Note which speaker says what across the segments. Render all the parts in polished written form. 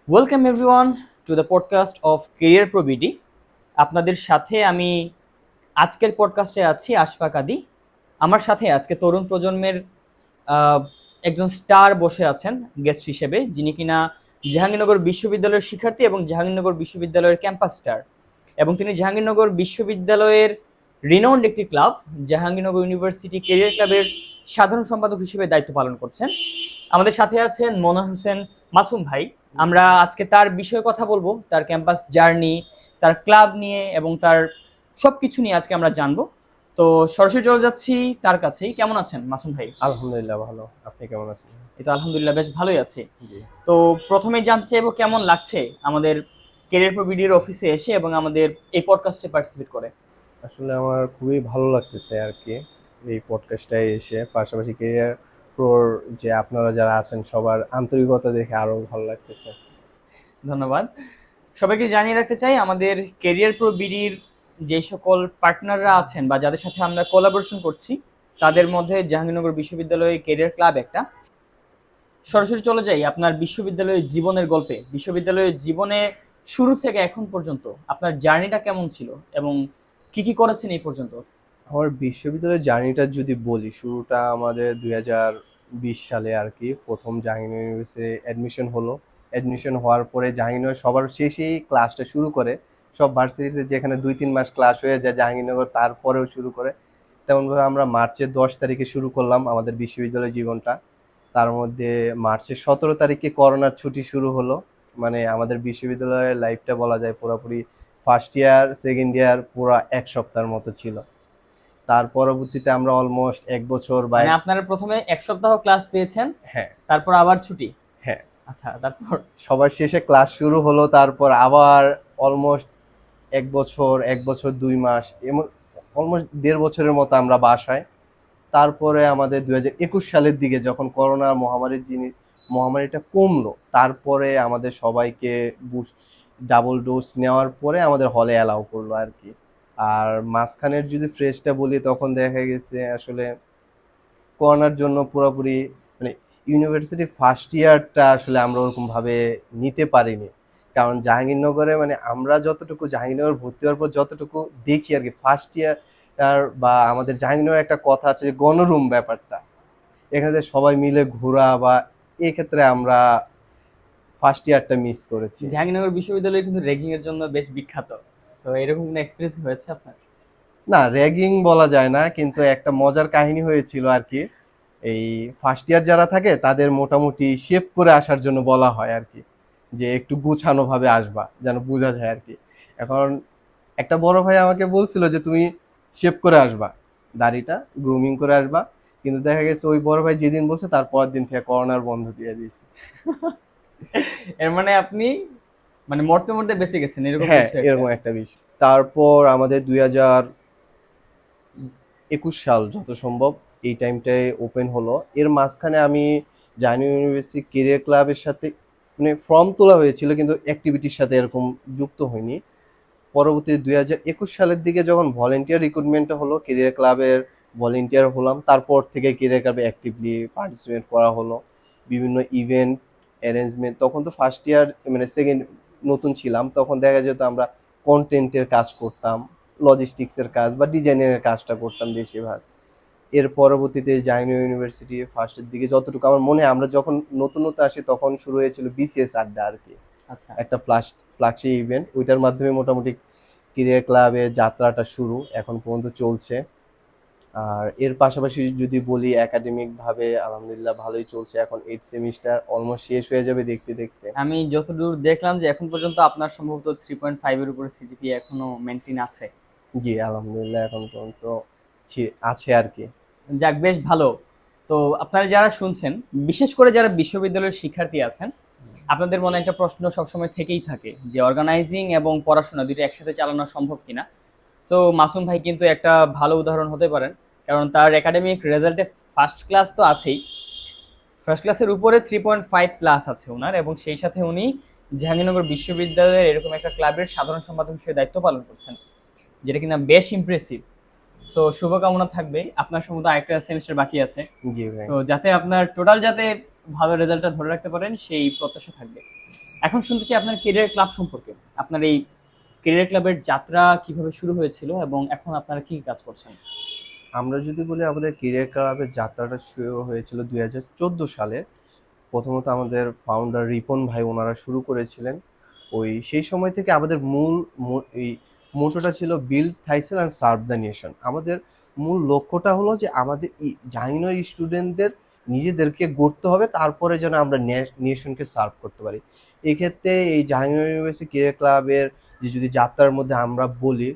Speaker 1: Welcome everyone to the podcast of carrier pro BD. আপনাদের সাথে আমি আজকের পডকাস্টে আছি আশফাক আদি। আমার সাথে আজকে তরুণ প্রজন্মের আহ, একজন স্টার বসে আছেন গেস্ট হিসেবে, যিনি কিনা জাহাঙ্গীরনগর বিশ্ববিদ্যালয়ের শিক্ষার্থী এবং জাহাঙ্গীরনগর বিশ্ববিদ্যালয়ের ক্যাম্পাস স্টার, এবং তিনি জাহাঙ্গীরনগর বিশ্ববিদ্যালয়ের রিনাউন্ড একটি ক্লাব জাহাঙ্গীরনগর ইউনিভার্সিটি কেরিয়ার ক্লাবের সাধারণ সম্পাদক হিসেবে দায়িত্ব পালন করছেন। আমাদের সাথে আছেন মনোয়ার হোসেন মাসুম ভাই। আমরা আজকে তার বিষয়ে কথা বলবো, তার ক্যাম্পাস জার্নি, তার ক্লাব নিয়ে এবং তার সবকিছু নিয়ে আজকে আমরা জানবো। তো সরাসরি চলে যাচ্ছি তার কাছেই। কেমন আছেন মাসুম ভাই?
Speaker 2: আলহামদুলিল্লাহ ভালো। আপনি কেমন আছেন?
Speaker 1: এই তো আলহামদুলিল্লাহ বেশ ভালোই আছি।
Speaker 2: জি।
Speaker 1: তো প্রথমেই জানতে চাইবো কেমন লাগছে আমাদের কেরিয়ার প্রো বিডির অফিসে এসে এবং আমাদের এই পডকাস্টে পার্টিসিপেট করে।
Speaker 2: আসলে আমার খুবই ভালো লাগতেছে আরকি এই পডকাস্টটায় এসে। পাশাপাশি ক্যারিয়ার প্রোর যে আপনারা যারা আছেন সবার আন্তরিকতা দেখে আরো ভালো লাগতেছে।
Speaker 1: ধন্যবাদ। সবাইকে জানিয়ে রাখতে চাই আমাদের কেরিয়ার প্রো বিডির যে সকল পার্টনাররা আছেন বা যাদের সাথে আমরা কোলাবোরেশন করছি, তাদের মধ্যে জাহাঙ্গীরনগর বিশ্ববিদ্যালয় কেরিয়ার ক্লাব একটা। সরাসরি চলে যাই আপনার বিশ্ববিদ্যালয়ের জীবনের গল্পে। বিশ্ববিদ্যালয়ের জীবনে শুরু থেকে এখন পর্যন্ত আপনার জার্নিটা কেমন ছিল এবং কি কি করেছেন এই পর্যন্ত?
Speaker 2: আমার বিশ্ববিদ্যালয়ের জার্নিটা যদি বলি, শুরুটা আমাদের 2020 সালে আরকি প্রথম জাহাঙ্গীরনগর ইউনিভার্সিটি অ্যাডমিশন হলো। অ্যাডমিশন হওয়ার পরে জাহাঙ্গীরনগর সবার শেষেই ক্লাসটা শুরু করে। সব ভার্সিটিতে যেখানে 2-3 মাস ক্লাস হয়ে যায়, জাহাঙ্গীরনগর তারপরেও শুরু করে। তেমনভাবে আমরা মার্চের 10 তারিখে শুরু করলাম আমাদের বিশ্ববিদ্যালয় জীবনটা। তার মধ্যে মার্চের 17 তারিখে করোনার ছুটি শুরু হলো। মানে আমাদের বিশ্ববিদ্যালয়ের লাইফটা বলা যায় পুরোপুরি ফার্স্ট ইয়ার, সেকেন্ড ইয়ার পুরা 1 সপ্তাহের মতো ছিল। তার পরবর্তীতে আমরা অলমোস্ট 1 বছর বা
Speaker 1: মানে আপনারা প্রথমে এক সপ্তাহ ক্লাস পেয়েছেন,
Speaker 2: হ্যাঁ,
Speaker 1: তারপর আবার ছুটি।
Speaker 2: হ্যাঁ।
Speaker 1: আচ্ছা, তারপর?
Speaker 2: সবার শেষে ক্লাস শুরু হলো, তারপর আবার অলমোস্ট 1 বছর 2 মাস এমন অলমোস্ট 1.5 বছরের মতো আমরা বাসায়। তারপরে আমাদের 2021 সালের দিকে যখন করোনা মহামারীটা কমলো, তারপরে আমাদের সবাইকে ডাবল ডোজ নেওয়ার পরে আমাদের হলে অ্যালাউ করলো আর কি। আর মাঝখানের যদি ফ্রেশটা বলি, তখন দেখা গেছে আসলে করোনার জন্য পুরোপুরি মানে ইউনিভার্সিটি ফার্স্ট ইয়ারটা আসলে আমরা ওরকমভাবে নিতে পারিনি। কারণ জাহাঙ্গীরনগরে মানে আমরা যতটুকু জাহাঙ্গীরনগর ভর্তি হওয়ার পর যতটুকু দেখি আর কি, ফার্স্ট ইয়ার বা আমাদের জাহাঙ্গীরনগরের একটা কথা আছে যে গণরুম ব্যাপারটা, এখানে যে সবাই মিলে ঘোরা বা এই ক্ষেত্রে আমরা ফার্স্ট ইয়ারটা মিস করেছি।
Speaker 1: জাহাঙ্গীরনগর বিশ্ববিদ্যালয় কিন্তু র্যাগিং এর জন্য বেশ বিখ্যাত। তো এরকম কোনো এক্সপিরিয়েন্স হয়েছে আপনার?
Speaker 2: না, র্যাগিং বলা যায় না, কিন্তু একটা মজার কাহিনী হয়েছিল আর কি। এই ফার্স্ট ইয়ার যারা থাকে তাদের মোটামুটি শেভ করে আসার জন্য বলা হয় আর কি, যে একটু গুছানো ভাবে আসবা যেন বোঝা যায় আর কি। এখন একটা বড় ভাই আমাকে বলছিল যে তুমি শেভ করে আসবা, দাড়িটা গ্রুমিং করে আসবা, কিন্তু দেখা গেছে ওই বড় ভাই যেদিন বলছে তার পরের দিন থেকে করোনার বন্ধ দিয়ে দিয়েছে।
Speaker 1: এর মানে আপনি মানে মরতে মরতে বেঁচে গেছেন এরকম
Speaker 2: হ্যাঁ,
Speaker 1: কিছু একটা।
Speaker 2: এরকম একটা বিষয়। তারপর আমাদের 2021 সাল যত সম্ভব এই টাইমটায় ওপেন হলো। এর মাঝখানে আমি জাহাঙ্গীরনগর ইউনিভার্সিটি কেরিয়ার ক্লাবের সাথে মানে ফর্ম তোলা হয়েছিল, কিন্তু অ্যাক্টিভিটির সাথে এরকম যুক্ত হয়নি। পরবর্তী 2021 সালের দিকে যখন ভলেন্টিয়ার রিক্রুটমেন্টটা হলো, কেরিয়ার ক্লাবের ভলেন্টিয়ার হলাম। তারপর থেকে কেরিয়ার ক্লাবে অ্যাক্টিভলি পার্টিসিপেট করা হলো, বিভিন্ন ইভেন্ট অ্যারেঞ্জমেন্ট। তখন তো ফার্স্ট ইয়ার মানে সেকেন্ড নতুন ছিলাম, তখন দেখা যেত আমরা কন্টেন্টের কাজ করতাম, লজিস্টিক্সের কাজ বা ডিজাইনের কাজটা করতাম বেশিরভাগ। এর পরবর্তীতে জাহাঙ্গীরনগর ইউনিভার্সিটি ফার্স্টের দিকে যতটুকু আমার মনে হয়, আমরা যখন নতুন নতুন আসি তখন শুরু হয়েছিল বিসিএস আড্ডা আর কি,
Speaker 1: আচ্ছা,
Speaker 2: একটা ফ্লাক্সি ইভেন্ট। ওইটার মাধ্যমে মোটামুটি ক্যারিয়ার ক্লাবে যাত্রাটা শুরু এখন পর্যন্ত চলছে। আর এর পাশাপাশি যদি বলি একাডেমিক ভাবে আলহামদুলিল্লাহ ভালোই চলছে। এখন 8 সেমিস্টার অলমোস্ট শেষ হয়ে যাবে দেখতে দেখতে।
Speaker 1: আমি যতদূর দেখলাম যে এখন পর্যন্ত আপনার সম্ভবত 3.5 এর উপরে সিজিপি এখনো মেনটেন আছে।
Speaker 2: জি আলহামদুলিল্লাহ এখন পর্যন্ত আছে আর কি।
Speaker 1: যাক, বেশ ভালো। তো আপনারা যারা শুনছেন, বিশেষ করে যারা বিশ্ববিদ্যালয়ের শিক্ষার্থী আছেন, আপনাদের মনে একটা প্রশ্ন সবসময় থেকেই থাকে যে অর্গানাইজিং এবং পড়াশোনা দুটো একসাথে চালানো সম্ভব কিনা। সো মাসুম ভাই কিন্তু একটা ভালো উদাহরণ হতে পারেন, কারণ তার একাডেমিক রেজাল্টে ফার্স্ট ক্লাস তো আছেই, ফার্স্ট ক্লাসের উপরে 3.5 প্লাস আছে ওনার, এবং সেই সাথে উনি জাহাঙ্গীরনগর বিশ্ববিদ্যালয়ের এরকম একটা ক্লাবের সাধারণ সম্পাদক হিসেবে দায়িত্ব পালন করছেন, যেটা কিনা বেশ ইমপ্রেসিভ। সো শুভকামনা থাকবে, আপনার সম্ভবত আরেকটা সেমিস্টার বাকি আছে।
Speaker 2: জি ভাই।
Speaker 1: সো যাতে আপনার টোটাল যাতে ভালো রেজাল্টটা ধরে রাখতে পারেন সেই প্রত্যাশা থাকবে। এখন শুনতে চাই আপনার কেরিয়ার ক্লাব সম্পর্কে। আপনার এই কেরিয়ার ক্লাবের যাত্রা কিভাবে শুরু হয়েছিল এবং এখন আপনারা কি কাজ করছেন?
Speaker 2: আমরা যদি বলি আমাদের ক্যারিয়ার ক্লাবের যাত্রাটা শুরু হয়েছিল 2014 সালে। প্রথমত আমাদের ফাউন্ডার রিপন ভাই ওনারা শুরু করেছিলেন। সেই সময় থেকে আমাদের এই মোটোটা ছিল build thyself and serve the nation. আমাদের মূল লক্ষ্যটা হলো যে আমাদের জাহাঙ্গীরনগর স্টুডেন্টদের নিজেদেরকে গড়তে হবে, তারপরে যেন আমরা নেশনকে সার্ভ করতে পারি। এক্ষেত্রে এই জাহাঙ্গীরনগর ইউনিভার্সিটি ক্যারিয়ার ক্লাবের যে যদি যাত্রার মধ্যে আমরা বলি,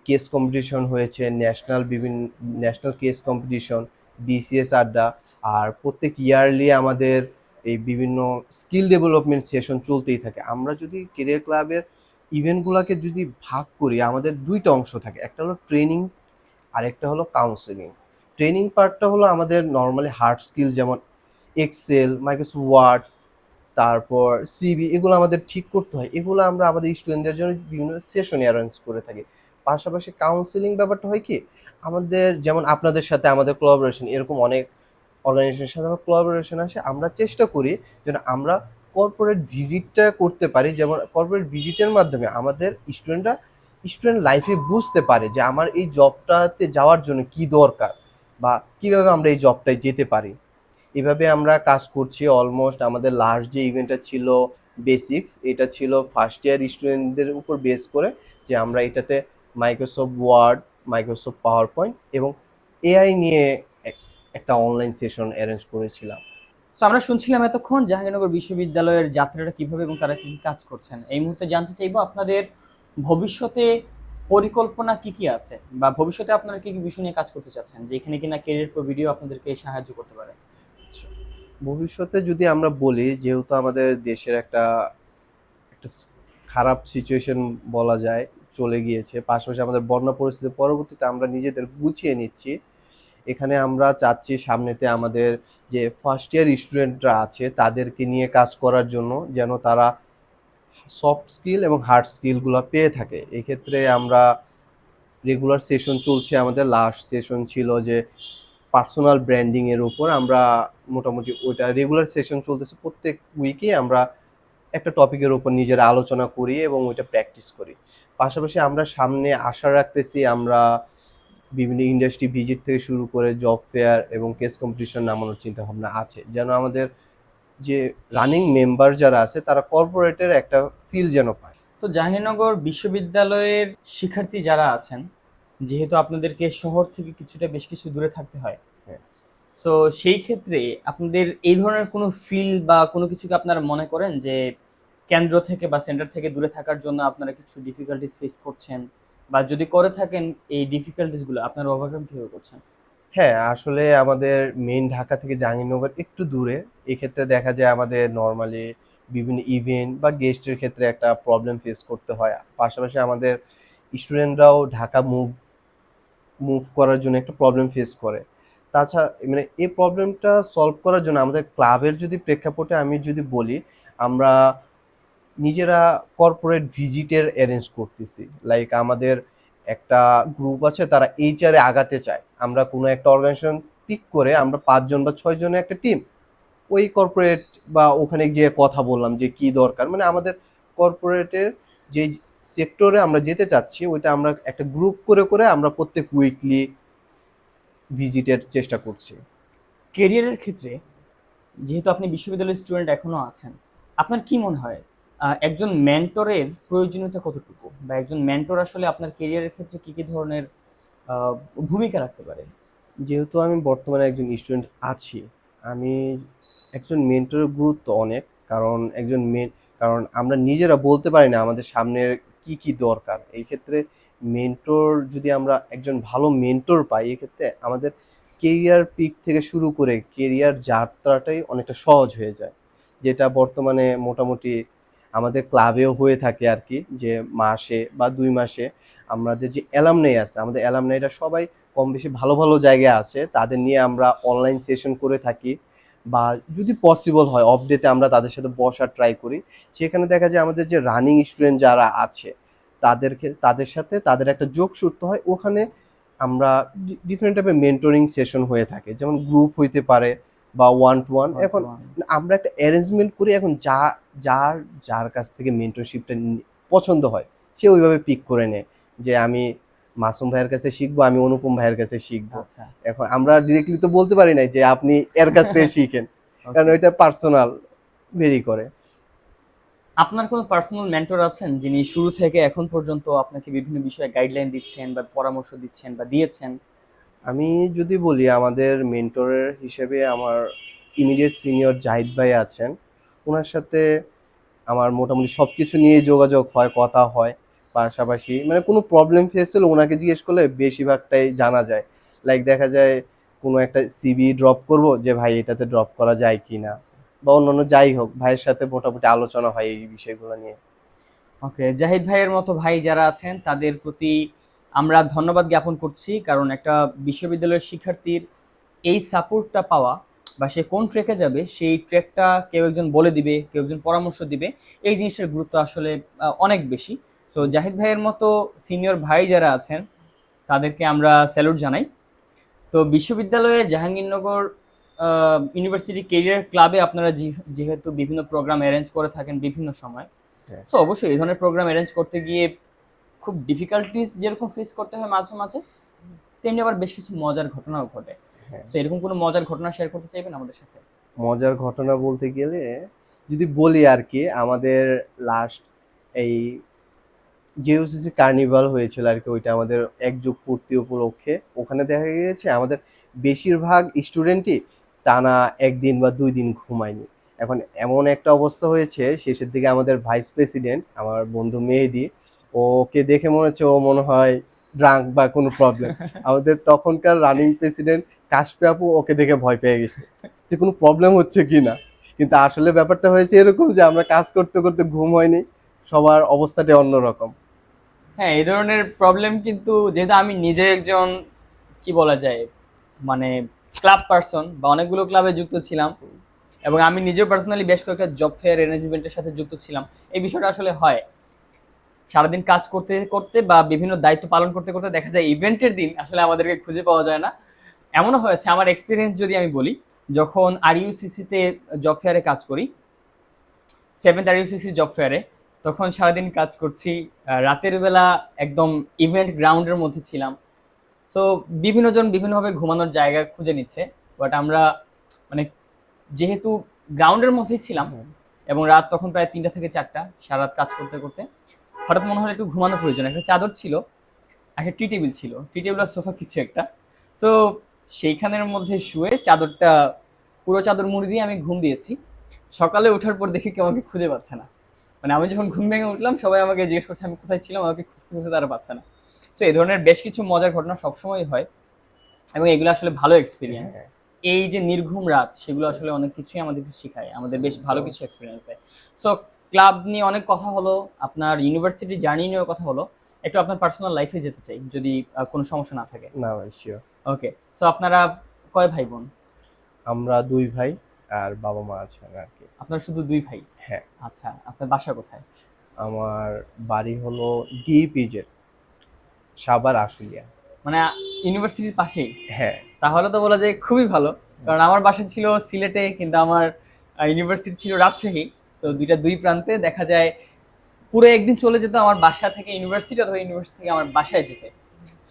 Speaker 2: কেস কম্পিটিশন হয়েছে, ন্যাশনাল কেস কম্পিটিশন, বিসিএস আড্ডা, আর প্রত্যেক ইয়ারলি আমাদের এই বিভিন্ন স্কিল ডেভেলপমেন্ট সেশন চলতেই থাকে। আমরা যদি কেরিয়ার ক্লাবের ইভেন্টগুলোকে যদি ভাগ করি, আমাদের দুইটা অংশ থাকে, একটা হলো ট্রেনিং আর একটা হলো কাউন্সেলিং। ট্রেনিং পার্টটা হলো আমাদের নর্মালি হার্ড স্কিল, যেমন এক্সেল, মাইক্রোসফট ওয়ার্ড, তারপর সিভি, এগুলো আমাদের ঠিক করতে হয়। এগুলো আমরা আমাদের স্টুডেন্টদের জন্য বিভিন্ন সেশনে অ্যারেঞ্জ করে থাকি। পাশাপাশি কাউন্সেলিং ব্যাপারটা হয় কি, আমাদের যেমন আপনাদের সাথে আমাদের কোলাবোরেশন, এরকম অনেক অর্গানাইজেশনের সাথে আমার কোলাবোরেশন আছে। আমরা চেষ্টা করি যেন আমরা কর্পোরেট ভিজিটটা করতে পারি, যেমন কর্পোরেট ভিজিটের মাধ্যমে আমাদের স্টুডেন্ট লাইফে বুঝতে পারে যে আমার এই জবটাতে যাওয়ার জন্য কি দরকার বা কিভাবে আমরা এই জবটায় যেতে পারি। এভাবে আমরা কাজ করছি। অলমোস্ট আমাদের লাস্ট যে ইভেন্টটা ছিল বেসিক্স, এটা ছিল ফার্স্ট ইয়ার স্টুডেন্টদের উপর বেস করে, যে আমরা এটাতে Microsoft Word, Microsoft PowerPoint এবং এআই নিয়ে একটা অনলাইন সেশন অ্যারেঞ্জ করেছিলাম।
Speaker 1: তো আমরা শুনছিলাম এতক্ষণ জাহাঙ্গীরনগর বিশ্ববিদ্যালয়ের যাত্রাটা কিভাবে এবং তারা কি কি কাজ করছেন। এই মুহূর্তে জানতে চাইবো আপনাদের ভবিষ্যতে পরিকল্পনা কি কি আছে, বা ভবিষ্যতে আপনারা কি কি বিষয় নিয়ে কাজ করতে চাচ্ছেন, যেখানে কিনা ক্যারিয়ার প্রো ভিডিও আপনাদেরকে সাহায্য করতে পারে।
Speaker 2: ভবিষ্যতে যদি আমরা বলি, যেহেতু আমাদের দেশের একটা একটা খারাপ সিচুয়েশন বলা যায় চলে গিয়েছে, পাশাপাশি আমাদের বন্যা পরিস্থিতি পরবর্তীতে আমরা নিজেদের গুছিয়ে নিচ্ছি। এখানে আমরা চাচ্ছি সামনেতে আমাদের যে ফার্স্ট ইয়ার স্টুডেন্টরা আছে তাদেরকে নিয়ে কাজ করার জন্য, যেন তারা সফট স্কিল এবং হার্ড স্কিলগুলো পেয়ে থাকে। এক্ষেত্রে আমরা রেগুলার সেশন চলছে, আমাদের লাস্ট সেশন ছিল যে পার্সোনাল ব্র্যান্ডিং এর উপর। আমরা মোটামুটি ওইটা রেগুলার সেশন চলতেছে, প্রত্যেক উইকে আমরা একটা টপিকের উপর নিজেরা আলোচনা করি এবং ওইটা প্র্যাকটিস করি। পাশাপাশি আমরা সামনে আশা রাখতেছি আমরা বিভিন্ন ইন্ডাস্ট্রি ভিজিট থেকে শুরু করে জব ফেয়ার এবং কেস কম্পিটিশন নামানোর চিন্তা ভাবনা আছে, যেন আমাদের যে রানিং মেম্বার যারা আছে তারা কর্পোরেটের একটা ফিল যেন পায়।
Speaker 1: তো জাহাঙ্গীরনগর বিশ্ববিদ্যালয়ের শিক্ষার্থী যারা আছেন, যেহেতু আপনাদেরকে শহর থেকে কিছুটা বেশ কিছু দূরে থাকতে হয়,
Speaker 2: হ্যাঁ।
Speaker 1: তো সেই ক্ষেত্রে আপনাদের এই ধরনের কোনো ফিল বা কোনো কিছুকে আপনারা মনে করেন যে কেন্দ্র থেকে বা সেন্টার থেকে দূরে থাকার জন্য আপনারা কিছু ডিফিকাল্টিস ফেস করছেন, বা যদি করে থাকেন এই ডিফিকাল্টিসগুলো আপনারা ওভারকাম কিভাবে করছেন?
Speaker 2: হ্যাঁ, আসলে আমাদের মেইন ঢাকা থেকে জাহাঙ্গীরনগর একটু দূরে। এক্ষেত্রে দেখা যায় আমাদের নরমালি বিভিন্ন ইভেন্ট বা গেস্টের ক্ষেত্রে একটা প্রবলেম ফেস করতে হয়। পাশাপাশি আমাদের স্টুডেন্টরাও ঢাকা মুভ করার জন্য একটা প্রবলেম ফেস করে। তাছাড়া মানে এই প্রবলেমটা সলভ করার জন্য আমাদের ক্লাবের যদি প্রেক্ষাপটে আমি যদি বলি, আমরা নিজেরা কর্পোরেট ভিজিটের অ্যারেঞ্জ করতেছি। লাইক আমাদের একটা গ্রুপ আছে, তারা এইচআরে আগাতে চায়। আমরা কোনো একটা অর্গানাইজেশন পিক করে আমরা 5 জন বা 6 জনের একটা টিম ওই কর্পোরেট বা ওখানে গিয়ে কথা বললাম যে কি দরকার, মানে আমাদের কর্পোরেটের যে সেক্টরে আমরা যেতে চাচ্ছি ওইটা আমরা একটা গ্রুপ করে করে আমরা প্রত্যেক উইকলি ভিজিটের চেষ্টা করছি।
Speaker 1: কেরিয়ারের ক্ষেত্রে যেহেতু আপনি বিশ্ববিদ্যালয়ের স্টুডেন্ট এখনো আছেন, আপনার কি মনে হয় একজন মেন্টরের প্রয়োজনীয়তা কতটুকু, বা একজন মেন্টর আসলে আপনার কেরিয়ারের ক্ষেত্রে কি কি ধরনের আহ, ভূমিকা রাখতে পারে?
Speaker 2: যেহেতু আমি বর্তমানে একজন স্টুডেন্ট আছি, আমি একজন মেন্টরের গুরুত্ব অনেক। কারণ কারণ আমরা নিজেরা বলতে পারি না আমাদের সামনের কি কি দরকার। এই ক্ষেত্রে মেন্টর যদি আমরা একজন ভালো মেন্টর পাই, এক্ষেত্রে আমাদের কেরিয়ার পিক থেকে শুরু করে কেরিয়ার যাত্রাটাই অনেকটা সহজ হয়ে যায়, যেটা বর্তমানে মোটামুটি আমাদের ক্লাবেও হয়ে থাকে আর কি। যে মাসে বা 2 মাসে আমাদের যে অ্যালামনাই আছে, আমাদের অ্যালামনাইরা সবাই কম বেশি ভালো ভালো জায়গায় আছে, তাদের নিয়ে আমরা অনলাইন সেশন করে থাকি। বা যদি পসিবল হয় অফ ডেতে আমরা তাদের সাথে বসার ট্রাই করি। সেখানে দেখা যায় আমাদের যে রানিং স্টুডেন্ট যারা আছে তাদের সাথে তাদের একটা যোগসূত্র হয়। ওখানে আমরা ডিফারেন্ট টাইপের মেন্টরিং সেশন হয়ে থাকে, যেমন গ্রুপ হইতে পারে বা ওয়ান টু ওয়ান। এখন আমরা একটা অ্যারেঞ্জমেন্ট করি, এখন যার যার কাছ থেকে মেন্টরশিপটা পছন্দ হয় সে ওইভাবে পিক করে নেয় যে আমি মাসুম ভাইয়ের কাছে শিখবো, আমি অনুপম ভাইয়ের কাছে শিখবো।
Speaker 1: আচ্ছা।
Speaker 2: এখন আমরা ডিরেক্টলি তো বলতে পারি না যে আপনি এর কাছ থেকে শিখেন, কারণ ওইটা পার্সোনাল ভেরি করে।
Speaker 1: আপনার কোনো পার্সোনাল মেন্টর আছেন যিনি শুরু থেকে এখন পর্যন্ত আপনাকে বিভিন্ন বিষয়ে গাইডলাইন দিচ্ছেন বা পরামর্শ দিচ্ছেন বা দিয়েছেন?
Speaker 2: আমি যদি বলি আমাদের মেন্টরের হিসেবে আমার ইমিডিয়েট সিনিয়র জাহিদ ভাই আছেন। ওনার সাথে আমার মোটামুটি সবকিছু নিয়ে যোগাযোগ হয়, কথা হয়। পাশাপাশি মানে কোনো প্রবলেম ফেস হলে ওনাকে জিজ্ঞেস করলে বেশিরভাগটাই জানা যায়। লাইক দেখা যায় কোনো একটা সিভি ড্রপ করব যে ভাই এটাতে ড্রপ করা যায় কিনা, বা অন্যান্য যাই হোক ভাইয়ের সাথে মোটামুটি আলোচনা হয় এই বিষয়গুলো নিয়ে।
Speaker 1: ওকে, জাহিদ ভাইয়ের মতো ভাই যারা আছেন তাদের প্রতি আমরা ধন্যবাদ জ্ঞাপন করছি, কারণ একটা বিশ্ববিদ্যালয়ের শিক্ষার্থীর এই সাপোর্টটা পাওয়া বা সে কোন ট্র্যাকে যাবে সেই ট্র্যাকটা কেউ একজন বলে দিবে, কেউ একজন পরামর্শ দিবে, এই জিনিসটার গুরুত্ব আসলে অনেক বেশি। সো জাহিদ ভাইয়ের মতো সিনিয়র ভাই যারা আছেন তাদেরকে আমরা স্যালুট জানাই। তো বিশ্ববিদ্যালয়ে জাহাঙ্গীরনগর ইউনিভার্সিটি কেরিয়ার ক্লাবে আপনারা যেহেতু বিভিন্ন প্রোগ্রাম অ্যারেঞ্জ করে থাকেন বিভিন্ন সময়,
Speaker 2: হ্যাঁ।
Speaker 1: সো অবশ্যই এই ধরনের প্রোগ্রাম অ্যারেঞ্জ করতে গিয়ে খুব ডিফিকাল্টিস যেরকম ফেস করতে হয় মাঝে মাঝে, তেমনি আবার বেশ কিছু মজার ঘটনাও ঘটে।
Speaker 2: হ্যাঁ,
Speaker 1: তো এরকম কোনো মজার ঘটনা শেয়ার করতে চাইবেন আমাদের সাথে?
Speaker 2: মজার ঘটনা বলতে গেলে যদি বলি আর কি, আমাদের লাস্ট এই জেইউসিসি কার্নিভাল হয়েছিল আর কি, ওইটা আমাদের এক যুগ পূর্তি উপলক্ষে। ওখানে দেখা গিয়েছে আমাদের বেশিরভাগ স্টুডেন্টই টানা একদিন বা 2 দিন ঘুমায়নি। এখন এমন একটা অবস্থা হয়েছে শেষের দিকে আমাদের ভাইস প্রেসিডেন্ট আমার বন্ধু মেহেদি, ওকে দেখে মনে হচ্ছে ও মনে হয় ড্রাঙ্ক বা কোনো প্রবলেম। আমাদের তখনকার রানিং প্রেসিডেন্ট কাশপি আপু ওকে দেখে ভয় পেয়ে গেছে যে কোনো প্রবলেম হচ্ছে কি না। কিন্তু আসলে ব্যাপারটা হয়েছে এরকম যে আমরা কাজ করতে করতে ঘুম হয়নি, সবার অবস্থাটা অন্যরকম।
Speaker 1: হ্যাঁ, এই ধরনের প্রবলেম কিন্তু যেহেতু আমি নিজে একজন কি বলা যায় মানে ক্লাব পার্সন বা অনেকগুলো ক্লাবে যুক্ত ছিলাম, এবং আমি নিজেও পার্সোনালি বেশ কয়েকটা জব ফেয়ার অ্যারেঞ্জমেন্টের সাথে যুক্ত ছিলাম, এই বিষয়টা আসলে হয় সারাদিন কাজ করতে করতে বা বিভিন্ন দায়িত্ব পালন করতে করতে দেখা যায় ইভেন্টের দিন আসলে আমাদেরকে খুঁজে পাওয়া যায় না। এমনও হয়েছে, আমার এক্সপিরিয়েন্স যদি আমি বলি, যখন আরইউসিসিতে জব ফেয়ারে কাজ করি, 7th আরইউসিসি জব ফেয়ারে, তখন সারাদিন কাজ করছি, রাতের বেলা একদম ইভেন্ট গ্রাউন্ডের মধ্যে ছিলাম। সো বিভিন্ন জন বিভিন্নভাবে ঘুমানোর জায়গা খুঁজে নিচ্ছে, বাট আমরা মানে যেহেতু গ্রাউন্ডের মধ্যেই ছিলাম এবং রাত তখন প্রায় 3টা থেকে 4টা, সারা রাত কাজ করতে করতে হঠাৎ মনে হলো একটু ঘুমানো প্রয়োজন। একটা চাদর ছিল, একটা টি টেবিল ছিল, টি টেবিল আর সোফা কিছু একটা। সো সেইখানের মধ্যে শুয়ে চাদরটা, পুরো চাদর মুড়ি দিয়ে আমি ঘুম দিয়েছি। সকালে ওঠার পর দেখি কেউ আমাকে খুঁজে পাচ্ছে না। মানে আমি যখন ঘুম ভেঙে উঠলাম সবাই আমাকে জিজ্ঞেস করছে আমি কোথায় ছিলাম, আমাকে খুঁজতে খুঁজতে তারা পাচ্ছে না। সো এই ধরনের বেশ কিছু মজার ঘটনা সবসময় হয়, এবং এগুলো আসলে ভালো এক্সপিরিয়েন্স।
Speaker 2: হ্যাঁ,
Speaker 1: এই যে নির্ঘুম রাত, সেগুলো আসলে অনেক কিছুই আমাদেরকে শেখায়, আমাদের বেশ ভালো কিছু এক্সপিরিয়েন্স দেয়। সো ক্লাব নিয়ে অনেক কথা হলো, আপনার ইউনিভার্সিটি জার্নি নিয়েও কথা হলো, একটু আপনার পার্সোনাল লাইফে যেতে চাই যদি কোনো সমস্যা না থাকে।
Speaker 2: না ভাই শিওর।
Speaker 1: ওকে, সো আপনারা কয় ভাই বোন?
Speaker 2: আমরা 2 ভাই আর বাবা মা আছেন আর কি।
Speaker 1: আপনার শুধু 2 ভাই?
Speaker 2: হ্যাঁ।
Speaker 1: আচ্ছা, আপনার বাসা কোথায়?
Speaker 2: আমার বাড়ি হলো ডিপিজে, সাভার আশুলিয়া।
Speaker 1: মানে ইউনিভার্সিটির পাশেই?
Speaker 2: হ্যাঁ।
Speaker 1: তাহলে তো বলা যায় খুবই ভালো, কারণ আমার বাসা ছিল সিলেটে কিন্তু আমার ইউনিভার্সিটি ছিল রাজশাহী। সো দুইটা দুই প্রান্তে দেখা যায় পুরো একদিন চলে যেত আমার বাসা থেকে ইউনিভার্সিটি, অথবা ইউনিভার্সিটি থেকে আমার বাসায় যেতে।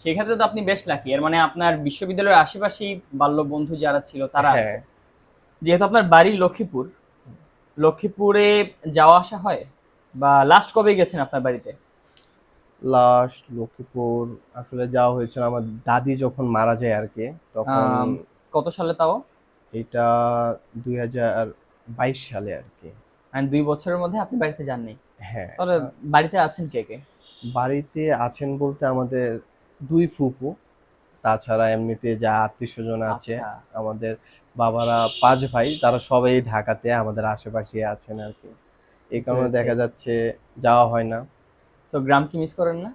Speaker 1: সেক্ষেত্রে তো আপনি বেশ লাকি, এর মানে আপনার বিশ্ববিদ্যালয়ের আশেপাশেই বাল্য বন্ধু যারা ছিল তারা আছে।
Speaker 2: হ্যাঁ,
Speaker 1: যেহেতু আপনার বাড়ি লক্ষ্মীপুর, লক্ষ্মীপুরে যাওয়া আসা হয়, বা লাস্ট কবে গেছেন আপনার বাড়িতে?
Speaker 2: লাস্ট লক্ষ্মীপুর আসলে যাওয়া হয়েছিল আমার দাদি যখন মারা যায় আর কি, তখন।
Speaker 1: কত সালে তাও?
Speaker 2: এটা 2022 সালে আর কি।
Speaker 1: মানে 2 বছরের মধ্যে আপনি বাড়িতে যাননি?
Speaker 2: হ্যাঁ।
Speaker 1: তাহলে বাড়িতে আছেন কে কে?
Speaker 2: বাড়িতে আছেন বলতে আমাদের 2 ফুপু, তাছাড়া এমনিতে যা আত্মীয় স্বজন আছে
Speaker 1: আচ্ছা,
Speaker 2: আমাদের, বাবারা 5 ভাই, তারা সবাই ঢাকাতে আমাদের আশেপাশে আছেন আর কি। এই
Speaker 1: বুঝতে
Speaker 2: কারণে
Speaker 1: পেরেছি।
Speaker 2: দেখা যাচ্ছে যাওয়া হয় না।
Speaker 1: তো গ্রাম কি মিস করেন না?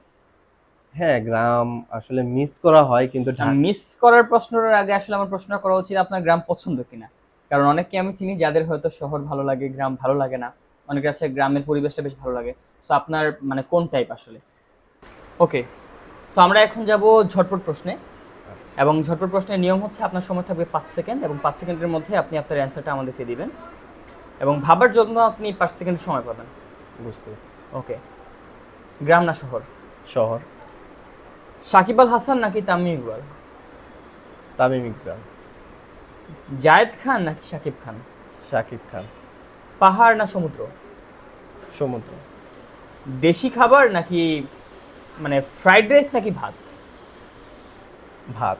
Speaker 2: হ্যাঁ, গ্রাম আসলে মিস করা হয় কিন্তু
Speaker 1: মিস করার প্রশ্নটার আগে আসলে আমার প্রশ্নটা করা উচিত আপনার গ্রাম পছন্দ কিনা। কারণ অনেককে আমি চিনি যাদের হয়তো শহর ভালো লাগে, গ্রাম ভালো লাগে না। অনেকের কাছে গ্রামের পরিবেশটা বেশ ভালো লাগে। সো আপনার মানে কোন টাইপ আসলে? ওকে, সো আমরা এখন যাব ঝটপট প্রশ্নে, এবং ঝটপট প্রশ্নের নিয়ম হচ্ছে আপনার সময় থাকবে 5 সেকেন্ড, এবং 5 সেকেন্ডের মধ্যে আপনি আপনার অ্যান্সারটা আমাদেরকে দিবেন। এবং ভাবার জন্য আপনি 5 সেকেন্ড সময় পাবেন।
Speaker 2: বুঝতে
Speaker 1: ওকে, গ্রাম না শহর?
Speaker 2: শহর।
Speaker 1: সাকিব আল হাসান নাকি তামিম ইকবাল?
Speaker 2: তামিম ইকবাল।
Speaker 1: জায়েদ খান নাকি শাকিব খান?
Speaker 2: শাকিব খান।
Speaker 1: পাহাড় না সমুদ্র?
Speaker 2: সমুদ্র।
Speaker 1: দেশি খাবার নাকি মানে ফ্রাইড রাইস নাকি ভাত?
Speaker 2: ভাত।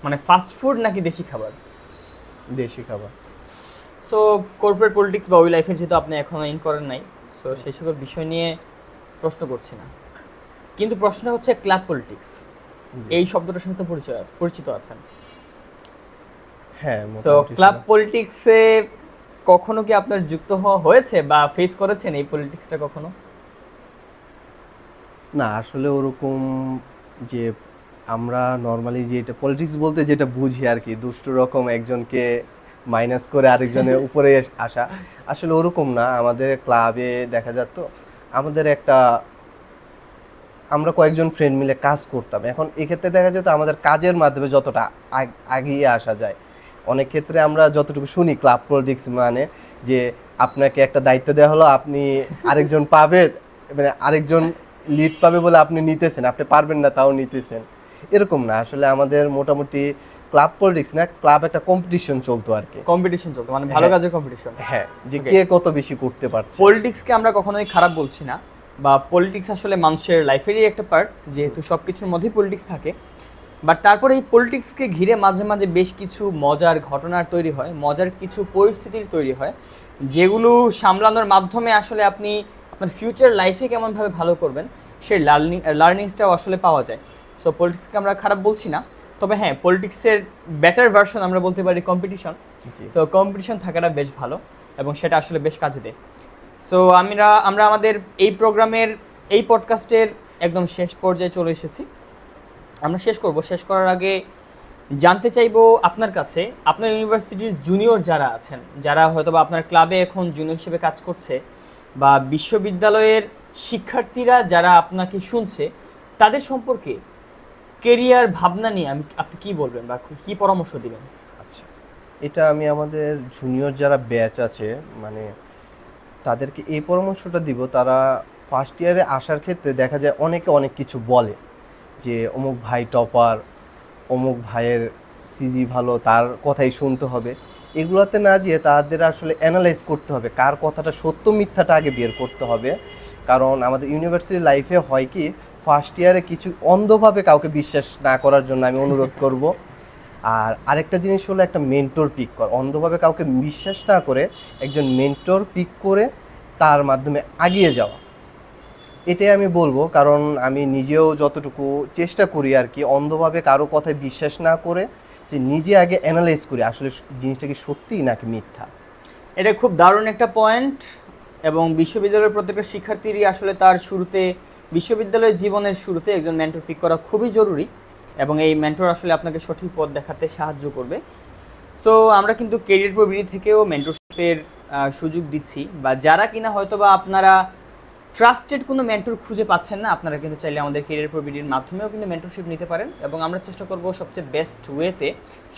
Speaker 1: মানে ফাস্ট ফুড নাকি দেশি খাবার?
Speaker 2: দেশি খাবার।
Speaker 1: সো কর্পোরেট পলিটিক্স বা ওই লাইফে যেহেতু আপনি এখনো ইন করেন নাই, সো সেই সকল বিষয় নিয়ে প্রশ্ন করছি না, কিন্তু প্রশ্নটা হচ্ছে ক্লাব পলিটিক্স, এই শব্দটার সাথে পরিচিত আছেন?
Speaker 2: হ্যাঁ।
Speaker 1: সো ক্লাব পলিটিক্সে কখনো কি আপনার যুক্ত হওয়া হয়েছে বা ফেস করেছেন এই পলিটিক্সটা কখনো?
Speaker 2: না, আসলে ওরকম যে আমরা নর্মালি যেটা পলিটিক্স বলতে যেটা বুঝি আর কি, দুষ্ট রকম একজনকে মাইনাস করে আরেকজনের উপরে আসা, আসলে ওরকম না। আমাদের ক্লাবে দেখা যেত আমাদের একটা, আমরা কয়েকজন ফ্রেন্ড মিলে কাজ করতাম। এখন এক্ষেত্রে দেখা যেত আমাদের কাজের মাধ্যমে যতটা আগিয়ে আসা যায়, অনেক ক্ষেত্রে আমরা যতটুকু শুনি ক্লাব পলিটিক্স মানে যে আপনাকে একটা দায়িত্ব দেওয়া হলো, আপনি আরেকজন পাবে, মানে আরেকজন লিড পাবে বলে আপনি নিতেছেন, আপনি পারবেন না তাও নিতেছেন, এরকম না। আসলে আমাদের মোটামুটি ক্লাব পলিটিক্স না, ক্লাব একটা কম্পিটিশন চলতো আর কি।
Speaker 1: কম্পিটিশন চলতো, মানে ভালো কাজের কম্পিটিশন।
Speaker 2: হ্যাঁ, যে কে কত বেশি করতে পারছে।
Speaker 1: পলিটিক্সকে আমরা কখনোই খারাপ বলছি না, বা পলিটিক্স আসলে মানুষের লাইফেরই একটা পার্ট, যেহেতু সব কিছুর মধ্যেই পলিটিক্স থাকে। বাট তারপরে এই পলিটিক্সকে ঘিরে মাঝে মাঝে বেশ কিছু মজার ঘটনার তৈরি হয়, মজার কিছু পরিস্থিতির তৈরি হয়, যেগুলো সামলানোর মাধ্যমে আসলে আপনি আপনার ফিউচার লাইফে কেমনভাবে ভালো করবেন সেই লার্নিংসটাও আসলে পাওয়া যায়। সো পলিটিক্সকে আমরা খারাপ বলছি না, তবে হ্যাঁ, পলিটিক্সের বেটার ভার্সন আমরা বলতে পারি কম্পিটিশন। সো কম্পিটিশন থাকাটা বেশ ভালো এবং সেটা আসলে বেশ কাজে দেয়। সো আমরা আমাদের এই প্রোগ্রামের, এই পডকাস্টের একদম শেষ পর্যায়ে চলে এসেছি। আমরা শেষ করার আগে জানতে চাইবো আপনার কাছে, আপনার ইউনিভার্সিটির জুনিয়র যারা আছেন, যারা হয়তো বা আপনার ক্লাবে এখন জুনিয়র হিসেবে কাজ করছে, বা বিশ্ববিদ্যালয়ের শিক্ষার্থীরা যারা আপনাকে শুনছে, তাদের সম্পর্কে কেরিয়ার ভাবনা নিয়ে আপনি কি বলবেন বা কি পরামর্শ দিবেন?
Speaker 2: আচ্ছা, এটা আমি আমাদের জুনিয়র যারা ব্যাচ আছে মানে তাদেরকে এই পরামর্শটা দিব। তারা ফার্স্ট ইয়ারে আসার ক্ষেত্রে দেখা যায় অনেকে অনেক কিছু বলে যে অমুক ভাই টপার, অমুক ভাইয়ের সিজি ভালো, তার কথাই শুনতে হবে। এগুলোতে না যেয়ে তাদের আসলে অ্যানালাইজ করতে হবে, কার কথাটা সত্য মিথ্যাটা আগে বের করতে হবে। কারণ আমাদের ইউনিভার্সিটি লাইফে হয় কি, ফার্স্ট ইয়ারে কিছু অন্ধভাবে কাউকে বিশ্বাস না করার জন্য আমি অনুরোধ করব। আর আরেকটা জিনিস হলো একটা মেন্টর পিক কর, অন্ধভাবে কাউকে বিশ্বাস না করে একজন মেন্টর পিক করে তার মাধ্যমে এগিয়ে যাওয়া, এটাই আমি বলবো। কারণ আমি নিজেও যতটুকু চেষ্টা করি আর কি, অন্ধভাবে কারো কথায় বিশ্বাস না করে যে নিজে আগে অ্যানালাইজ করি আসলে জিনিসটা কি সত্যি নাকি মিথ্যা।
Speaker 1: এটা খুব দারুণ একটা পয়েন্ট, এবং বিশ্ববিদ্যালয়ের প্রত্যেকটা শিক্ষার্থীরই আসলে তার শুরুতে, বিশ্ববিদ্যালয়ের জীবনের শুরুতে একজন মেন্টর পিক করা খুবই জরুরি, এবং এই মেন্টর আসলে আপনাকে সঠিক পথ দেখাতে সাহায্য করবে। সো আমরা কিন্তু কেরিয়ার প্রবিডি থেকেও মেন্টরশিপের সুযোগ দিচ্ছি, বা যারা কিনা হয়তো বা আপনারা ট্রাস্টেড কোনো মেন্টর খুঁজে পাচ্ছেন না, আপনারা কিন্তু চাইলে আমাদের কেরিয়ার প্রবিডির মাধ্যমেও কিন্তু মেন্টরশিপ নিতে পারেন, এবং আমরা চেষ্টা করব সবচেয়ে বেস্ট ওয়েতে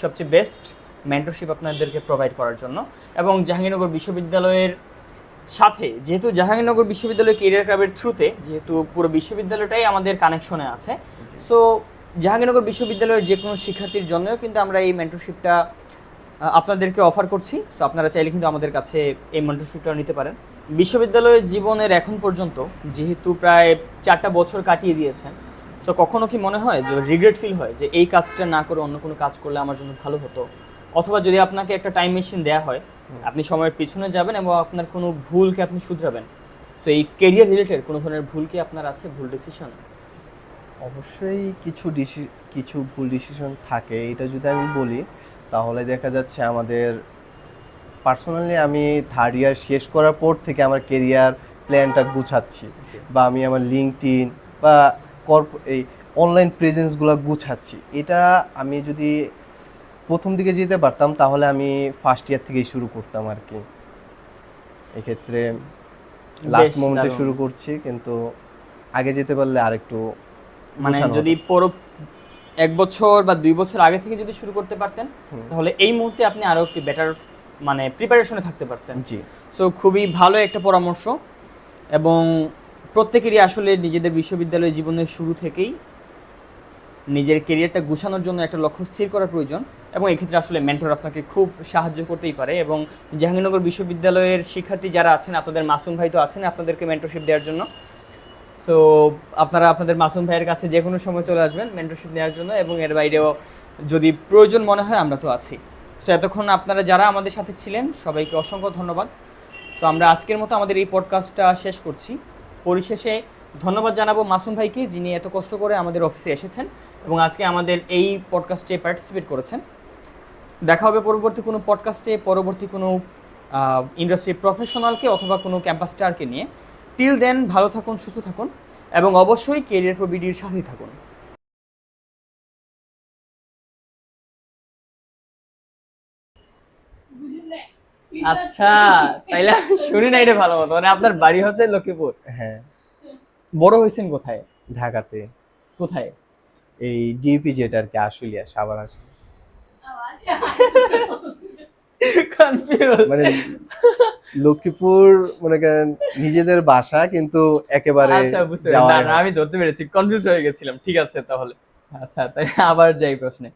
Speaker 1: সবচেয়ে বেস্ট মেন্টরশিপ আপনাদেরকে প্রোভাইড করার জন্য। এবং জাহাঙ্গীরনগর বিশ্ববিদ্যালয়ের সাথে, যেহেতু জাহাঙ্গীরনগর বিশ্ববিদ্যালয় কেরিয়ার ক্লাবের থ্রুতে, যেহেতু পুরো বিশ্ববিদ্যালয়টাই আমাদের কানেকশনে আছে, সো জাহাঙ্গীরনগর বিশ্ববিদ্যালয়ের যে কোনো শিক্ষার্থীর জন্যও কিন্তু আমরা এই মেন্টরশিপটা আপনাদেরকে অফার করছি। সো আপনারা চাইলে কিন্তু আমাদের কাছে এই মেন্টরশিপটা নিতে পারেন। বিশ্ববিদ্যালয়ের জীবনের এখন পর্যন্ত যেহেতু প্রায় 4টা বছর কাটিয়ে দিয়েছেন, সো কখনো কি মনে হয় যে রিগ্রেট ফিল হয় যে এই কাজটা না করে অন্য কোনো কাজ করলে আমার জন্য ভালো হতো? অথবা যদি আপনাকে একটা টাইম মেশিন দেওয়া হয়, আপনি সময়ের পিছনে যাবেন এবং আপনার কোনো ভুলকে আপনি শুধরাবেন, সো এই কেরিয়ার রিলেটেড কোনো ধরনের ভুল কি আপনার আছে, ভুল ডিসিশন?
Speaker 2: অবশ্যই কিছু ভুল ডিসিশন থাকে। এটা যদি আমি বলি তাহলে দেখা যাচ্ছে আমাদের পার্সোনালি আমি থার্ড ইয়ার শেষ করার পর থেকে আমার কেরিয়ার প্ল্যানটা গুছাচ্ছি, বা আমি আমার লিঙ্কডইন বা এই অনলাইন প্রেজেন্সগুলো গুছাচ্ছি। এটা আমি যদি প্রথম দিকে যেতে পারতাম তাহলে আমি ফার্স্ট ইয়ার থেকেই শুরু করতাম আর কি। এক্ষেত্রে লাস্ট মোমেন্টে শুরু করছি, কিন্তু আগে যেতে পারলে আরেকটু
Speaker 1: মানে যদি পুরো 1 বছর বা 2 বছর আগে থেকে যদি শুরু করতে পারতেন, তাহলে এই মুহূর্তে আপনি আরো একটু বেটার মানে প্রিপারেশনে থাকতে পারতেন।
Speaker 2: জি।
Speaker 1: সো খুবই ভালো একটা পরামর্শ, এবং প্রত্যেকেরই আসলে নিজেদের বিশ্ববিদ্যালয় জীবনের শুরু থেকেই নিজের কেরিয়ারটা গুছানোর জন্য একটা লক্ষ্য স্থির করা প্রয়োজন, এবং এক্ষেত্রে আসলে মেন্টর আপনাকে খুব সাহায্য করতেই পারে। এবং জাহাঙ্গীরনগর বিশ্ববিদ্যালয়ের শিক্ষার্থী যারা আছেন, আপনাদের মাসুম ভাই তো আছেন আপনাদেরকে মেন্টরশিপ দেওয়ার জন্য। সো আপনারা আপনাদের মাসুম ভাইয়ের কাছে যে কোনো সময় চলে আসবেন মেন্টরশিপ নেওয়ার জন্য, এবং এর বাইরেও যদি প্রয়োজন মনে হয় আমরা তো আছি। সো এতক্ষণ আপনারা যারা আমাদের সাথে ছিলেন সবাইকে অসংখ্য ধন্যবাদ। তো আমরা আজকের মতো আমাদের এই পডকাস্টটা শেষ করছি। পরিশেষে ধন্যবাদ জানাবো মাসুম ভাইকে, যিনি এত কষ্ট করে আমাদের অফিসে এসেছেন এবং আজকে আমাদের এই পডকাস্টে পার্টিসিপেট করেছেন। দেখা হবে পরবর্তী কোনো পডকাস্টে, পরবর্তী কোনো ইন্ডাস্ট্রি প্রফেশনালকে অথবা কোনো ক্যাম্পাস স্টারকে নিয়ে। টিল দেন ভালো থাকুন, সুস্থ থাকুন, এবং অবশ্যই কেরিয়ার প্রো বিডির সাথেই থাকুন। আচ্ছা, তাইলে আমি শুনি না এটা ভালো মতো। মানে আপনার বাড়ি হচ্ছে লক্ষ্মীপুর,
Speaker 2: হ্যাঁ,
Speaker 1: বড় হয়েছেন কোথায়?
Speaker 2: ঢাকাতে।
Speaker 1: কোথায়?
Speaker 2: এই ডিউপি যেটা আর কি, আশুলিয়া, সাভার আশুলিয়া।
Speaker 1: কনফিউজ।
Speaker 2: মানে লক্ষ্মীপুর মনে করেন নিজেদের বাসা, কিন্তু একেবারে
Speaker 1: আচ্ছা, বুঝতে পেরেছি।
Speaker 2: যাওয়া
Speaker 1: না, না, আমি ধরতে পেরেছি, কনফিউজ হয়ে গেছিলাম। ঠিক আছে তাহলে। আচ্ছা, তাই আবার যাই প্রশ্নে।